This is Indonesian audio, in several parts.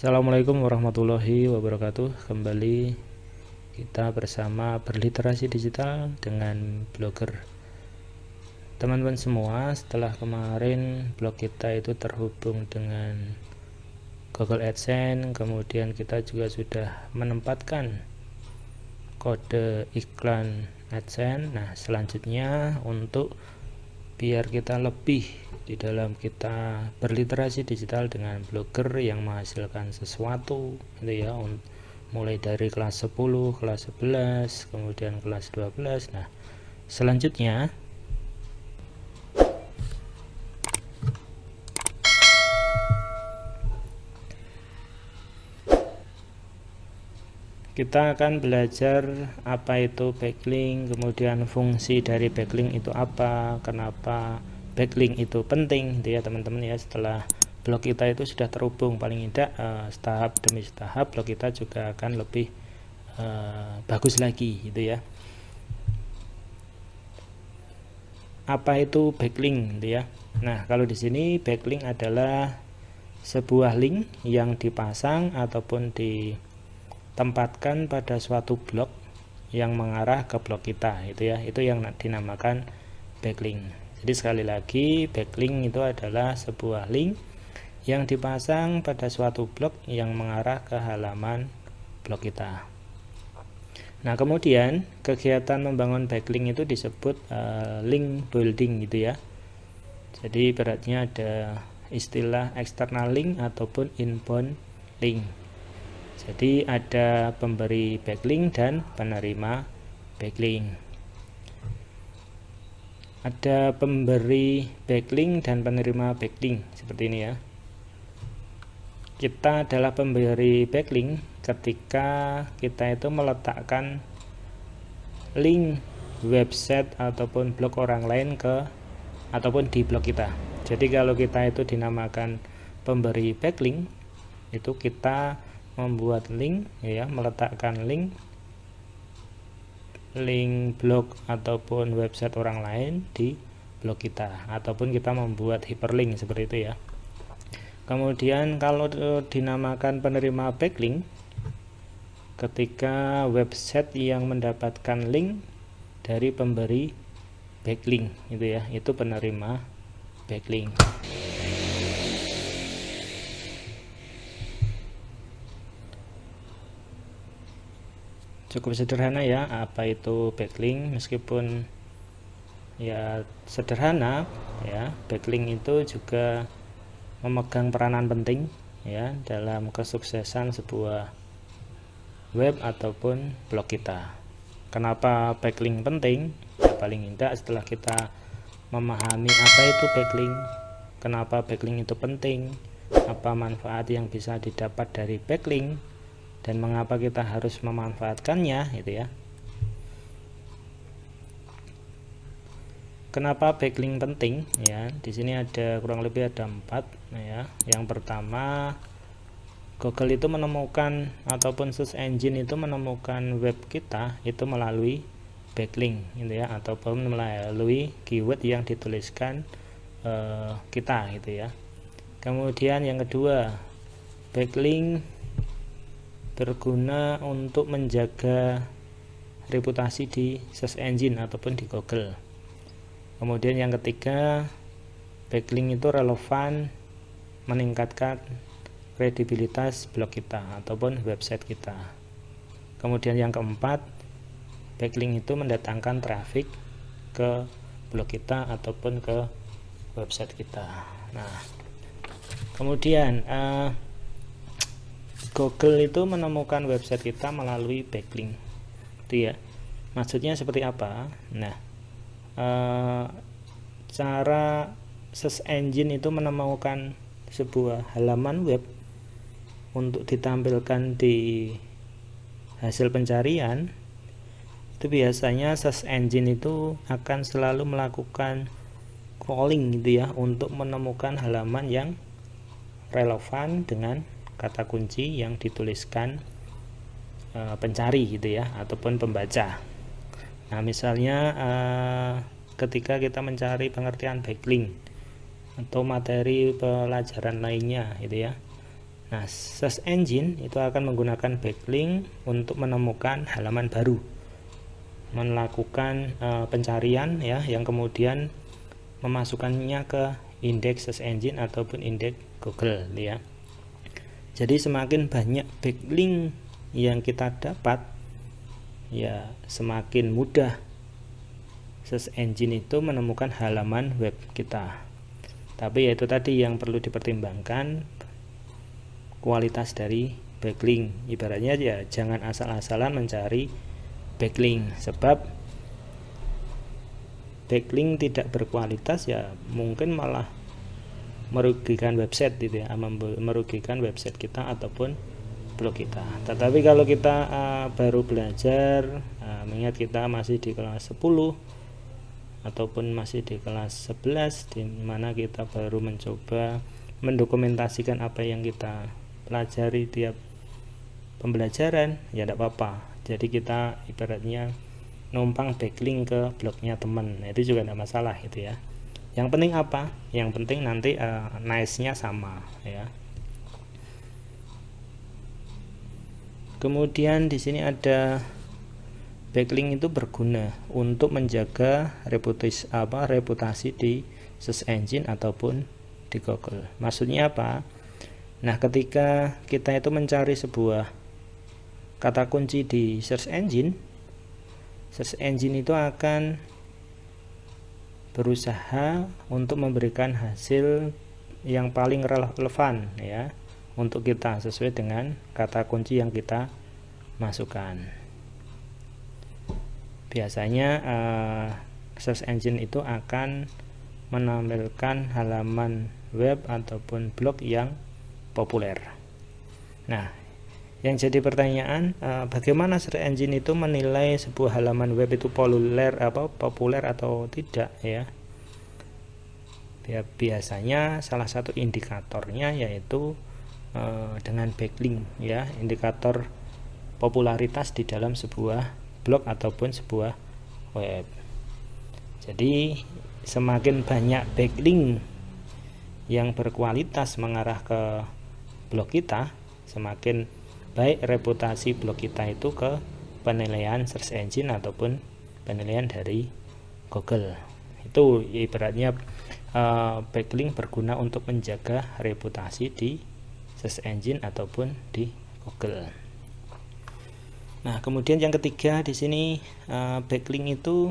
Assalamualaikum warahmatullahi wabarakatuh. Kembali kita bersama berliterasi digital dengan blogger. Teman-teman semua, setelah kemarin blog kita itu terhubung dengan Google AdSense, kemudian kita juga sudah menempatkan kode iklan AdSense. Nah, selanjutnya untuk biar kita lebih di dalam kita berliterasi digital dengan blogger yang menghasilkan sesuatu gitu ya, mulai dari kelas 10, kelas 11, kemudian kelas 12. Nah, selanjutnya kita akan belajar apa itu backlink, kemudian fungsi dari backlink itu apa, kenapa backlink itu penting gitu ya teman-teman ya. Setelah blog kita itu sudah terhubung, paling tidak tahap demi tahap blog kita juga akan lebih bagus lagi gitu ya. Apa itu backlink gitu ya. Nah, kalau di sini backlink adalah sebuah link yang dipasang ataupun ditempatkan pada suatu blog yang mengarah ke blog kita itu ya, itu yang dinamakan backlink. Jadi sekali lagi, backlink itu adalah sebuah link yang dipasang pada suatu blog yang mengarah ke halaman blog kita. Nah, kemudian kegiatan membangun backlink itu disebut link building gitu ya. Jadi beratnya ada istilah external link ataupun inbound link. Jadi ada pemberi backlink dan penerima backlink. Ada pemberi backlink dan penerima backlink seperti ini ya. Kita adalah pemberi backlink ketika kita itu meletakkan link website ataupun blog orang lain ke ataupun di blog kita. Jadi kalau kita itu dinamakan pemberi backlink, itu kita membuat link ya, meletakkan link blog ataupun website orang lain di blog kita, ataupun kita membuat hyperlink seperti itu ya. Kemudian kalau dinamakan penerima backlink, ketika website yang mendapatkan link dari pemberi backlink itu ya, itu penerima backlink. Cukup sederhana ya apa itu backlink, meskipun ya sederhana ya, backlink itu juga memegang peranan penting ya dalam kesuksesan sebuah web ataupun blog kita. Kenapa backlink penting? Ya, paling tidak setelah kita memahami apa itu backlink, kenapa backlink itu penting, apa manfaat yang bisa didapat dari backlink, dan mengapa kita harus memanfaatkannya gitu ya. Kenapa backlink penting ya? Di sini ada kurang lebih ada 4 ya. Yang pertama, Google itu menemukan ataupun search engine itu menemukan web kita itu melalui backlink gitu ya, ataupun melalui keyword yang dituliskan kita gitu ya. Kemudian yang kedua, backlink berguna untuk menjaga reputasi di search engine ataupun di Google. Kemudian yang ketiga, backlink itu relevan meningkatkan kredibilitas blog kita ataupun website kita. Kemudian yang keempat, backlink itu mendatangkan traffic ke blog kita ataupun ke website kita. Nah, kemudian Google itu menemukan website kita melalui backlink itu ya. Maksudnya seperti apa? Nah, cara search engine itu menemukan sebuah halaman web untuk ditampilkan di hasil pencarian, itu biasanya search engine itu akan selalu melakukan crawling gitu ya, untuk menemukan halaman yang relevan dengan kata kunci yang dituliskan pencari gitu ya, ataupun pembaca. Nah, misalnya ketika kita mencari pengertian backlink atau materi pelajaran lainnya gitu ya. Nah, search engine itu akan menggunakan backlink untuk menemukan halaman baru, melakukan pencarian ya, yang kemudian memasukkannya ke indeks search engine ataupun indeks Google ya. Jadi semakin banyak backlink yang kita dapat, ya semakin mudah search engine itu menemukan halaman web kita. Tapi yaitu tadi yang perlu dipertimbangkan, kualitas dari backlink. Ibaratnya ya jangan asal-asalan mencari backlink, sebab backlink tidak berkualitas ya mungkin malah merugikan website gitu ya, merugikan website kita ataupun blog kita. Tetapi kalau kita baru belajar, mengingat kita masih di kelas 10 ataupun masih di kelas 11, di mana kita baru mencoba mendokumentasikan apa yang kita pelajari tiap pembelajaran, ya tidak apa-apa. Jadi kita ibaratnya numpang backlink ke blognya teman, nah, itu juga tidak masalah gitu ya. Yang penting apa? Yang penting nanti nice-nya sama ya. Kemudian di sini ada backlink itu berguna untuk menjaga reputasi di search engine ataupun di Google. Maksudnya apa? Nah, ketika kita itu mencari sebuah kata kunci di search engine itu akan berusaha untuk memberikan hasil yang paling relevan ya untuk kita, sesuai dengan kata kunci yang kita masukkan. Biasanya search engine itu akan menampilkan halaman web ataupun blog yang populer. Nah, yang jadi pertanyaan, bagaimana search engine itu menilai sebuah halaman web itu populer atau tidak ya? Biasanya salah satu indikatornya yaitu dengan backlink ya, indikator popularitas di dalam sebuah blog ataupun sebuah web. Jadi semakin banyak backlink yang berkualitas mengarah ke blog kita, semakin baik reputasi blog kita itu ke penilaian search engine ataupun penilaian dari Google. Itu ibaratnya backlink berguna untuk menjaga reputasi di search engine ataupun di Google. Nah, kemudian yang ketiga di sini, backlink itu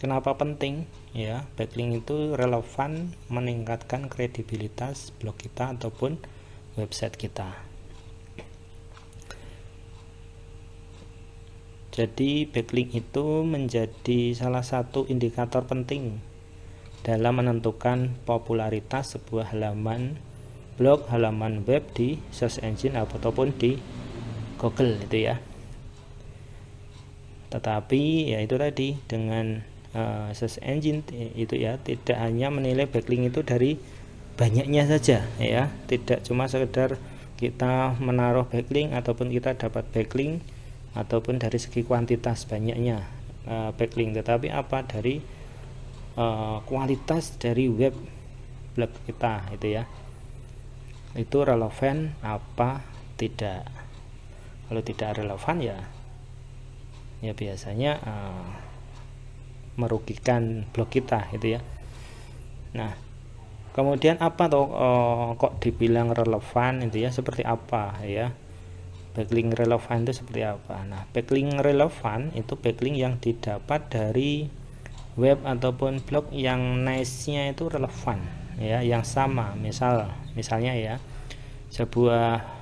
kenapa penting ya? Backlink itu relevan meningkatkan kredibilitas blog kita ataupun website kita. Jadi backlink itu menjadi salah satu indikator penting dalam menentukan popularitas sebuah halaman blog, halaman web di search engine ataupun di Google itu ya. Tetapi ya itu tadi, dengan search engine itu ya tidak hanya menilai backlink itu dari banyaknya saja ya, tidak cuma sekedar kita menaruh backlink ataupun kita dapat backlink ataupun dari segi kuantitas banyaknya backlink, tetapi apa dari kualitas dari web blog kita itu ya, itu relevan apa tidak. Kalau tidak relevan ya biasanya merugikan blog kita itu ya. Nah, kemudian apa tuh kok dibilang relevan itu ya, seperti apa ya? Backlink relevan itu seperti apa? Nah, backlink relevan itu backlink yang didapat dari web ataupun blog yang niche-nya itu relevan ya, yang sama. Misalnya ya, sebuah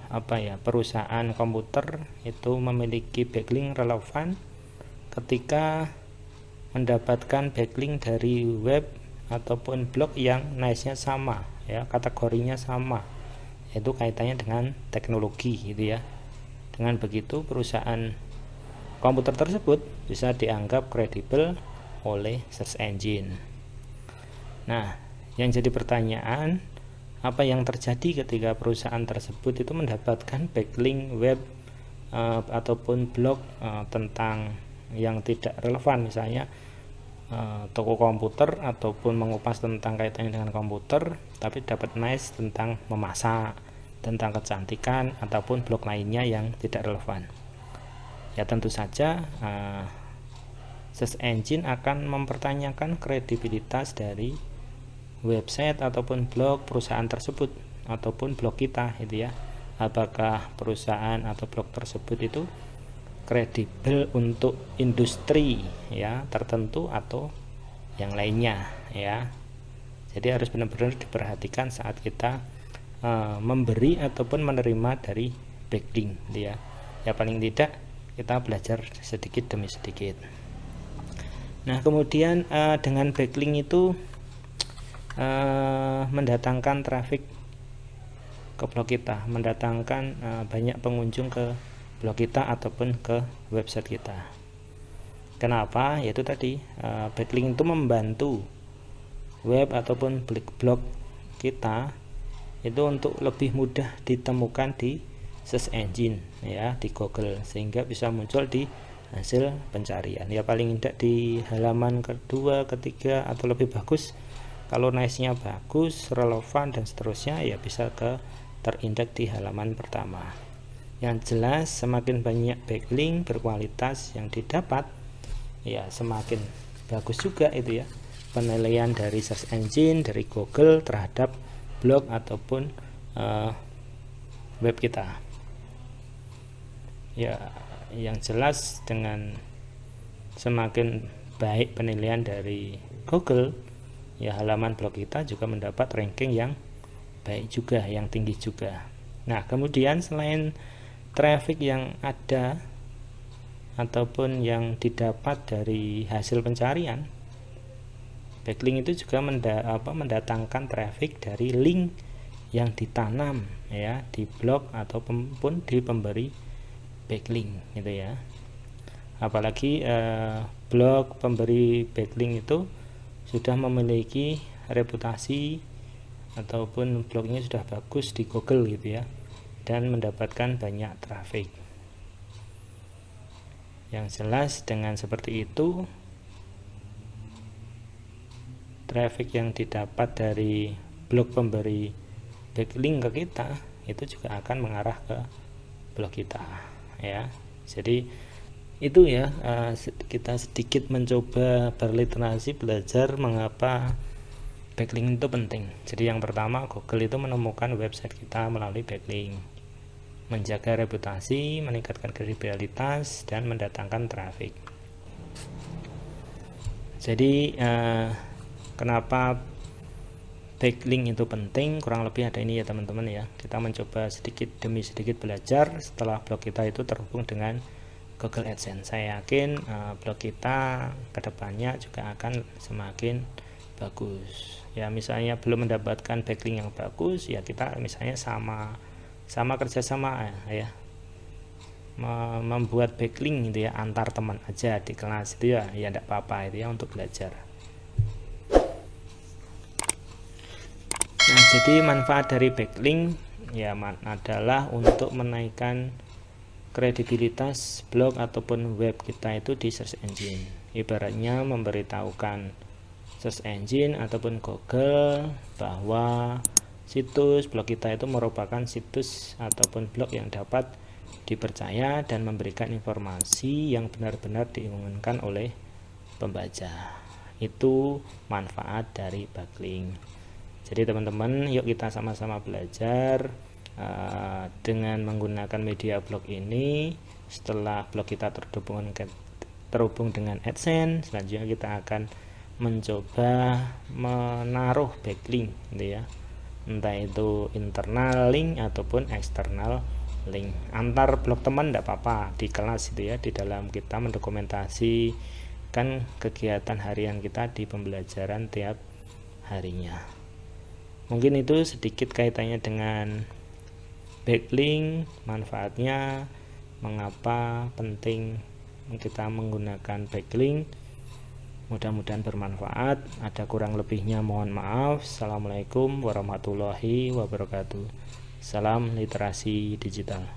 perusahaan komputer itu memiliki backlink relevan ketika mendapatkan backlink dari web ataupun blog yang niche-nya sama ya, kategorinya sama, yaitu kaitannya dengan teknologi gitu ya. Dengan begitu perusahaan komputer tersebut bisa dianggap kredibel oleh search engine. Nah, yang jadi pertanyaan, apa yang terjadi ketika perusahaan tersebut itu mendapatkan backlink web ataupun blog tentang yang tidak relevan, misalnya toko komputer ataupun mengupas tentang kaitannya dengan komputer, tapi dapat nice tentang memasak, tentang kecantikan ataupun blog lainnya yang tidak relevan. Ya tentu saja search engine akan mempertanyakan kredibilitas dari website ataupun blog perusahaan tersebut ataupun blog kita gitu ya. Apakah perusahaan atau blog tersebut itu kredibel untuk industri ya tertentu atau yang lainnya ya. Jadi harus benar-benar diperhatikan saat kita memberi ataupun menerima dari backlink gitu ya. Ya paling tidak kita belajar sedikit demi sedikit. Nah kemudian dengan backlink itu mendatangkan traffic ke blog kita, mendatangkan banyak pengunjung ke blog kita ataupun ke website kita. Kenapa? Yaitu tadi backlink itu membantu web ataupun blog kita itu untuk lebih mudah ditemukan di search engine ya, di Google, sehingga bisa muncul di hasil pencarian ya, paling tidak di halaman kedua, ketiga, atau lebih bagus kalau nice-nya bagus, relevan dan seterusnya ya bisa terindeks di halaman pertama. Yang jelas semakin banyak backlink berkualitas yang didapat ya semakin bagus juga itu ya penilaian dari search engine, dari Google terhadap blog ataupun web kita. Ya, yang jelas dengan semakin baik penilaian dari Google, ya halaman blog kita juga mendapat ranking yang baik juga, yang tinggi juga. Nah, kemudian selain traffic yang ada ataupun yang didapat dari hasil pencarian, backlink itu juga mendatangkan traffic dari link yang ditanam ya di blog ataupun di pemberi backlink gitu ya. Apalagi blog pemberi backlink itu sudah memiliki reputasi ataupun blognya sudah bagus di Google gitu ya, dan mendapatkan banyak traffic. Yang jelas dengan seperti itu traffic yang didapat dari blog pemberi backlink ke kita itu juga akan mengarah ke blog kita ya. Jadi itu ya, kita sedikit mencoba berliterasi, belajar mengapa backlink itu penting. Jadi yang pertama, Google itu menemukan website kita melalui backlink, menjaga reputasi, meningkatkan kredibilitas, dan mendatangkan traffic. Jadi kenapa backlink itu penting, kurang lebih ada ini ya teman-teman ya. Kita mencoba sedikit demi sedikit belajar setelah blog kita itu terhubung dengan Google AdSense. Saya yakin blog kita kedepannya juga akan semakin bagus ya. Misalnya belum mendapatkan backlink yang bagus ya, kita misalnya sama kerjasama ya, membuat backlink gitu ya antar teman aja di kelas itu ya tidak apa-apa itu ya, untuk belajar. Nah, jadi manfaat dari backlink ya adalah untuk menaikkan kredibilitas blog ataupun web kita itu di search engine. Ibaratnya memberitahukan search engine ataupun Google bahwa situs blog kita itu merupakan situs ataupun blog yang dapat dipercaya dan memberikan informasi yang benar-benar diinginkan oleh pembaca. Itu manfaat dari backlink. Jadi teman-teman, yuk kita sama-sama belajar dengan menggunakan media blog ini. Setelah blog kita terhubung dengan AdSense, selanjutnya kita akan mencoba menaruh backlink gitu ya, entah itu internal link ataupun eksternal link antar blog teman, tidak apa-apa di kelas itu ya, di dalam kita mendokumentasikan kegiatan harian kita di pembelajaran tiap harinya. Mungkin itu sedikit kaitannya dengan backlink, manfaatnya, mengapa penting kita menggunakan backlink. Mudah-mudahan bermanfaat. Ada kurang lebihnya mohon maaf. Assalamualaikum warahmatullahi wabarakatuh. Salam literasi digital.